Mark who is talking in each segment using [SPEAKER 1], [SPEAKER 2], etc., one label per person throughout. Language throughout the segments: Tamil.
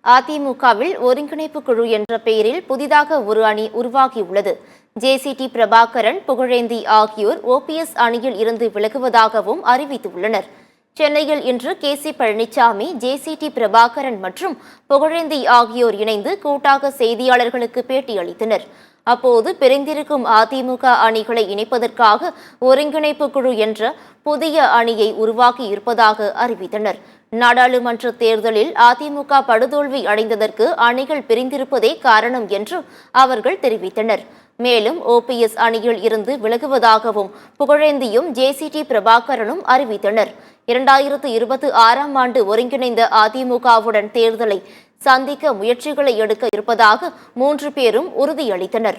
[SPEAKER 1] அதிமுகவில் ஒருங்கிணைப்பு குழு என்ற பெயரில் புதிதாக ஒரு அணி உருவாகியுள்ளது. ஜேசிடி பிரபாகரன், புகழேந்தி ஆகியோர் ஓபிஎஸ் அணியில் இருந்து விலகுவதாகவும் அறிவித்துள்ளனர். சென்னையில் இன்று கே.சி. பழனிசாமி, ஜேசிடி பிரபாகரன் மற்றும் புகழேந்தி ஆகியோர் இணைந்து கூட்டாக செய்தியாளர்களுக்கு பேட்டியளித்தனர். அப்போது பிரிந்திருக்கும் அதிமுக அணிகளை இணைப்பதற்காக ஒருங்கிணைப்பு குழு என்ற புதிய அணியை உருவாக்கி இருப்பதாக அறிவித்தனர். நாடாளுமன்ற தேர்தலில் அதிமுக படுதோல்வி அடைந்ததற்கு அணிகள் பிரிந்திருப்பதே காரணம் என்று அவர்கள் தெரிவித்தனர். மேலும் ஓபிஎஸ் அணியில் இருந்து விலகுவதாகவும் புகழேந்தியும் ஜேசிடி பிரபாகரனும் அறிவித்தனர். 2026ஆம் ஆண்டு ஒருங்கிணைந்த அதிமுகவுடன் தேர்தலை சந்திக்க முயற்சிகளை எடுக்க இருப்பதாக 3 பேரும் உறுதியளித்தனர்.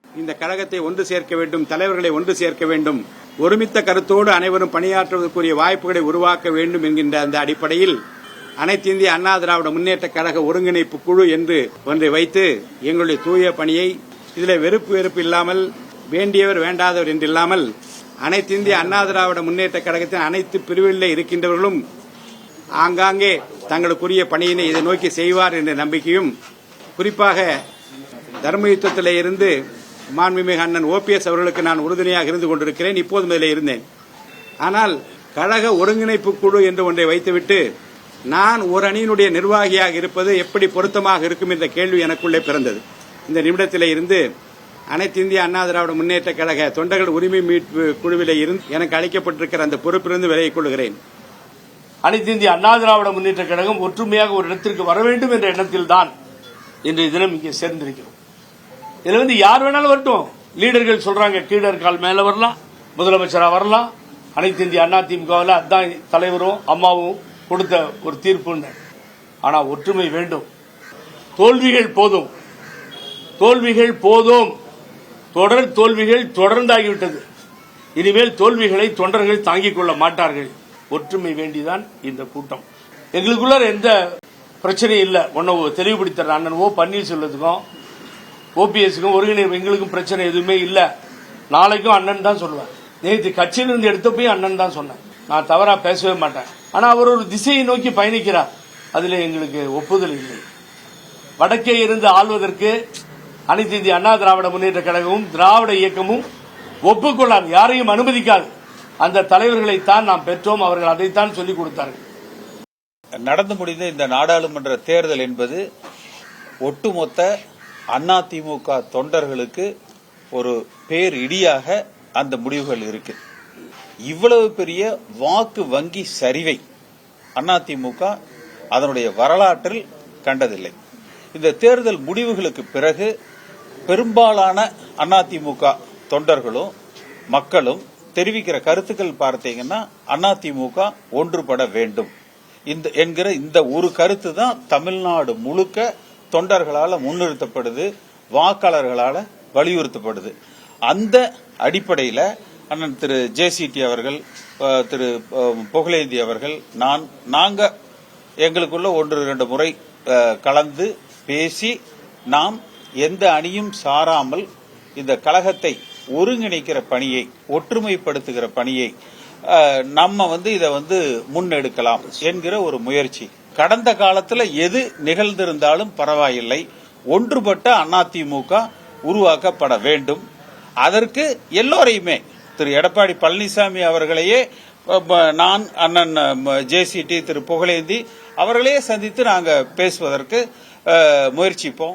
[SPEAKER 2] இந்த கழகத்தை ஒன்று சேர்க்க வேண்டும், தலைவர்களை ஒன்று சேர்க்க வேண்டும், ஒருமித்த கருத்தோடு அனைவரும் பணியாற்றுவதற்குரிய வாய்ப்புகளை உருவாக்க வேண்டும் என்கின்ற அந்த அடிப்படையில் அனைத்து இந்திய அண்ணா திராவிட முன்னேற்ற கழக ஒருங்கிணைப்பு குழு என்று ஒன்றை வைத்து எங்களுடைய தூய பணியை இதில் வெறுப்பு இல்லாமல், வேண்டியவர் வேண்டாதவர் என்று இல்லாமல் அனைத்து இந்திய அண்ணா திராவிட முன்னேற்ற கழகத்தின் அனைத்து பிரிவுகளில் இருக்கின்றவர்களும் ஆங்காங்கே தங்களுக்குரிய பணியினை இதை நோக்கி செய்வார் என்ற நம்பிக்கையும், குறிப்பாக தர்ம யுத்தத்திலே இருந்து மாண்புமிகு அண்ணன் ஓபிஎஸ் அவர்களுக்கு நான் உறுதுணையாக இருந்து கொண்டிருக்கிறேன். இப்போதும் இதில் இருந்தேன். ஆனால் கழக ஒருங்கிணைப்பு குழு என்று ஒன்றை வைத்துவிட்டு நான் ஒரு அணியினுடைய நிர்வாகியாக இருப்பது எப்படி பொருத்தமாக இருக்கும் என்ற கேள்வி எனக்குள்ளே பிறந்தது. இந்த நிமிடத்திலே இருந்து அனைத்து இந்திய அண்ணா திராவிட முன்னேற்ற கழக தொண்டர்கள் உரிமை மீட்பு குழுவிலே இருந்து எனக்கு அளிக்கப்பட்டிருக்கிற அந்த பொறுப்பிலிருந்து விலகிக் கொள்கிறேன்.
[SPEAKER 3] அனைத்து இந்திய அண்ணா திராவிட முன்னேற்ற கழகம் ஒற்றுமையாக ஒரு இடத்திற்கு வர வேண்டும் என்ற எண்ணத்தில் தான் இன்றைய தினம் இங்கே சேர்ந்திருக்கிறோம். இதுல யார் வேணாலும் வரட்டும். லீடர்கள் சொல்றாங்க கீழர் கால் மேல வரலாம், முதலமைச்சராக வரலாம். அனைத்து இந்திய அண்ணா திமுகவில் அதான் தலைவரும் அம்மாவும் கொடுத்த ஒரு தீர்ப்புன்னு. ஆனா ஒற்றுமை வேண்டும். தோல்விகள் போதும், தோல்விகள் போதும். தொடர் தோல்விகள் தொடர்ந்தாகிவிட்டது. இனிமேல் தோல்விகளை தொண்டர்கள் தாங்கிக் கொள்ள மாட்டார்கள். ஒற்றுமை வேண்டிதான் இந்த கூட்டம். எங்களுக்குள்ள எந்த பிரச்சனையும் இல்லை. ஒன்னு தெளிவுபடுத்துற அண்ணன் பன்னீர்செல்வத்துக்கும் ஓபிஎஸ்க்கும் ஒருங்கிணைப்பு எங்களுக்கும் பிரச்சனை எதுவுமே இல்லை. நாளைக்கும் அண்ணன் தான் சொல்லுவேன். நேற்று கட்சியிலிருந்து எடுத்தப்பையும் அண்ணன் தான் சொன்னேன். நான் தவறா பேசவே மாட்டேன். ஆனா அவர் ஒரு திசையை நோக்கி பயணிக்கிறார். அதுல எங்களுக்கு ஒப்புதல் இல்லை. வடக்கே இருந்து ஆள்வதற்கு அனைத்து இந்திய அண்ணா திராவிட முன்னேற்ற கழகமும் திராவிட இயக்கமும் ஒப்புக்கொள்ளாது, யாரையும் அனுமதிக்காது. அந்த தலைவர்களைத்தான் நாம் பெற்றோம். அவர்கள் அதைத்தான் சொல்லிக் கொடுத்தார்கள்.
[SPEAKER 4] நடந்து முடிந்த இந்த நாடாளுமன்ற தேர்தல் என்பது ஒட்டுமொத்த அதிமுக தொண்டர்களுக்கு ஒரு பேர் இடியாக அந்த முடிவுகள் இருக்கு. இவ்வளவு பெரிய வாக்கு வங்கி சரிவை அதிமுக அதனுடைய வரலாற்றில் கண்டதில்லை. இந்த தேர்தல் முடிவுகளுக்கு பிறகு பெரும்பாலான அதிமுக தொண்டர்களும் மக்களும் தெரிவிக்கிற கருத்துக்கள் பார்த்தீங்கன்னா அதிமுக ஒன்றுபட வேண்டும் என்கிற இந்த ஒரு கருத்து தான் தமிழ்நாடு முழுக்க தொண்டர்களால் முன்னிறுத்தப்படுது, வாக்காளர்களால வலியுறுத்தப்படுது. அந்த அடிப்படையில் அண்ணன் திரு ஜேசிடி அவர்கள், திரு புகழேந்தி அவர்கள், நாங்க எங்களுக்குள்ள 1-2 முறை கலந்து பேசி நாம் எந்த அணியும் சாராமல் இந்த கழகத்தை ஒருங்கிணைக்கிற பணியை, ஒற்றுமைப்படுத்துகிற பணியை நம்ம இதை முன்னெடுக்கலாம் என்கிற ஒரு முயற்சி. கடந்த காலத்தில் எது நிகழ்ந்திருந்தாலும் பரவாயில்லை, ஒன்றுபட்ட அதிமுக உருவாக்கப்பட வேண்டும். அதற்கு எல்லோரையுமே திரு எடப்பாடி பழனிசாமி அவர்களையே நான், அண்ணன் ஜேசிடி, திரு புகழேந்தி அவர்களையே சந்தித்து நாங்கள் பேசுவதற்கு முயற்சிப்போம்.